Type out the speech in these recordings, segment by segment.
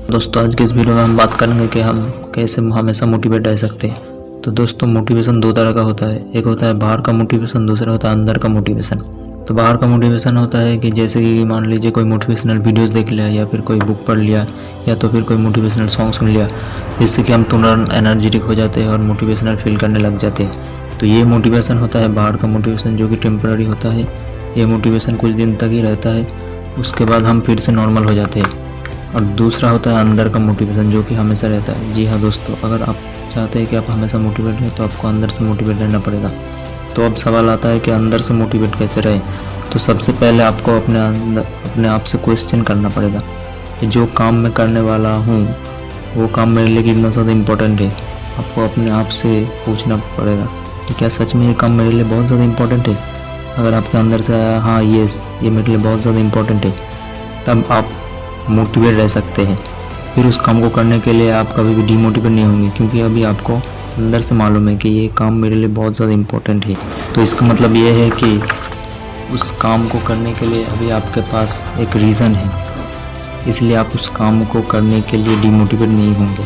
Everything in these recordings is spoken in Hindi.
दोस्तों आज के इस वीडियो में हम बात करेंगे कि हम कैसे हमेशा मोटिवेट रह सकते हैं। तो दोस्तों मोटिवेशन दो तरह का होता है, एक होता है बाहर का मोटिवेशन, दूसरा होता है अंदर का मोटिवेशन। तो बाहर का मोटिवेशन होता है कि जैसे कि मान लीजिए कोई मोटिवेशनल वीडियोस देख लिया या फिर कोई बुक पढ़ लिया या तो फिर कोई मोटिवेशनल सॉन्ग सुन लिया, जिससे कि हम तुरंत एनर्जेटिक हो जाते हैं और मोटिवेशनल फील करने लग जाते हैं। तो ये मोटिवेशन होता है बाहर का मोटिवेशन, जो कि टेम्पररी होता है। ये मोटिवेशन कुछ दिन तक ही रहता है, उसके बाद हम फिर से नॉर्मल हो जाते हैं। और दूसरा होता है अंदर का मोटिवेशन, जो कि हमेशा रहता है। जी हाँ दोस्तों, अगर आप चाहते हैं कि आप हमेशा मोटिवेट रहें तो आपको अंदर से मोटिवेट रहना पड़ेगा। तो अब सवाल आता है कि अंदर से मोटिवेट कैसे रहें। तो सबसे पहले आपको अपने आप से क्वेश्चन करना पड़ेगा कि जो काम मैं करने वाला हूँ वो काम मेरे लिए कितना ज़्यादा इम्पोर्टेंट है। आपको अपने आप से पूछना पड़ेगा कि क्या सच में ये काम मेरे लिए बहुत ज़्यादा इम्पोर्टेंट है। अगर आपके अंदर से आया हाँ येस ये मेरे लिए बहुत ज़्यादा इम्पोर्टेंट है, तब आप मोटिवेट रह सकते हैं। फिर उस काम को करने के लिए आप कभी भी डीमोटिवेट नहीं होंगे, क्योंकि अभी आपको अंदर से मालूम है कि ये काम मेरे लिए बहुत ज़्यादा इम्पोर्टेंट है। तो इसका मतलब ये है कि उस काम को करने के लिए अभी आपके पास एक रीज़न है, इसलिए आप उस काम को करने के लिए डीमोटिवेट नहीं होंगे,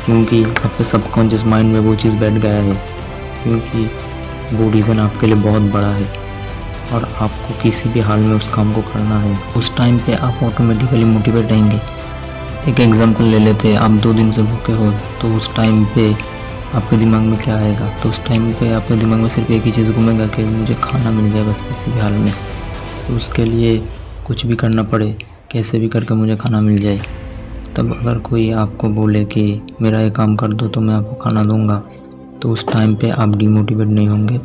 क्योंकि आपके सबकॉन्शियस माइंड में वो चीज़ बैठ गया है, क्योंकि वो रीज़न आपके लिए बहुत बड़ा है और आपको किसी भी हाल में उस काम को करना है। उस टाइम पे आप ऑटोमेटिकली मोटिवेट रहेंगे। एक एग्जांपल ले लेते हैं, आप 2 दिन से भूखे हो, तो उस टाइम पे आपके दिमाग में क्या आएगा? तो उस टाइम पे आपके दिमाग में सिर्फ एक ही चीज़ घूमेगा कि मुझे खाना मिल जाए बस किसी भी हाल में। तो उसके लिए कुछ भी करना पड़े, कैसे भी करके मुझे खाना मिल जाए। तब अगर कोई आपको बोले कि मेरा ये काम कर दो तो मैं आपको खाना दूँगा, तो उस टाइम पर आप डीमोटिवेट नहीं होंगे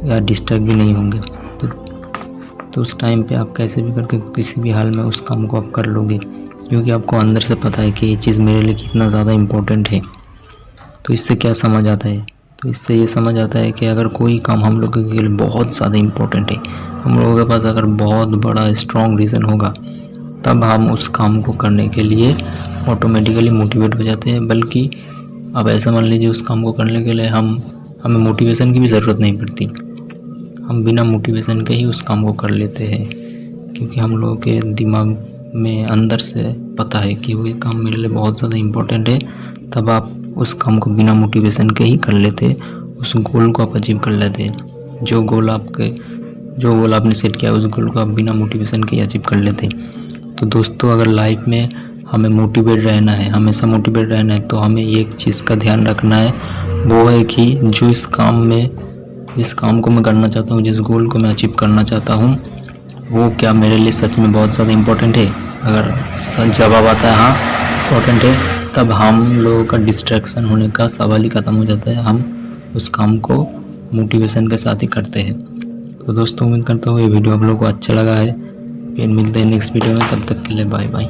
या डिस्टर्ब भी नहीं होंगे। तो उस टाइम पे आप कैसे भी करके किसी भी हाल में उस काम को आप कर लोगे, क्योंकि आपको अंदर से पता है कि ये चीज़ मेरे लिए कितना ज़्यादा इम्पोर्टेंट है। तो इससे क्या समझ आता है? तो इससे ये समझ आता है कि अगर कोई काम हम लोगों के लिए बहुत ज़्यादा इम्पोर्टेंट है, हम लोगों के पास अगर बहुत बड़ा स्ट्रॉन्ग रीज़न होगा, तब हम उस काम को करने के लिए ऑटोमेटिकली मोटिवेट हो जाते हैं। बल्कि अब ऐसा मान लीजिए उस काम को करने के लिए हमें मोटिवेशन की भी ज़रूरत नहीं पड़ती, हम बिना मोटिवेशन के ही उस काम को कर लेते हैं, क्योंकि हम लोगों के दिमाग में अंदर से पता है कि वो ये काम मेरे लिए बहुत ज़्यादा इम्पोर्टेंट है। तब आप उस काम को बिना मोटिवेशन के ही कर लेते, उस गोल को आप अचीव कर लेते हैं। जो गोल आपने सेट किया उस गोल को आप बिना मोटिवेशन के ही अचीव कर लेते। तो दोस्तों अगर लाइफ में हमें मोटिवेट रहना है, हमेशा मोटिवेट रहना है, तो हमें एक चीज़ का ध्यान रखना है, वो है कि जो इस काम को मैं करना चाहता हूँ, जिस गोल को मैं अचीव करना चाहता हूँ, वो क्या मेरे लिए सच में बहुत ज़्यादा इम्पोर्टेंट है। अगर सच जवाब आता है हाँ इम्पोर्टेंट है, तब हम लोगों का डिस्ट्रैक्शन होने का सवाल ही ख़त्म हो जाता है। हम उस काम को मोटिवेशन के साथ ही करते हैं। तो दोस्तों उम्मीद करता हूँ ये वीडियो आप लोगों को अच्छा लगा है। फिर मिलते हैं नेक्स्ट वीडियो में, तब तक के लिए बाय बाय।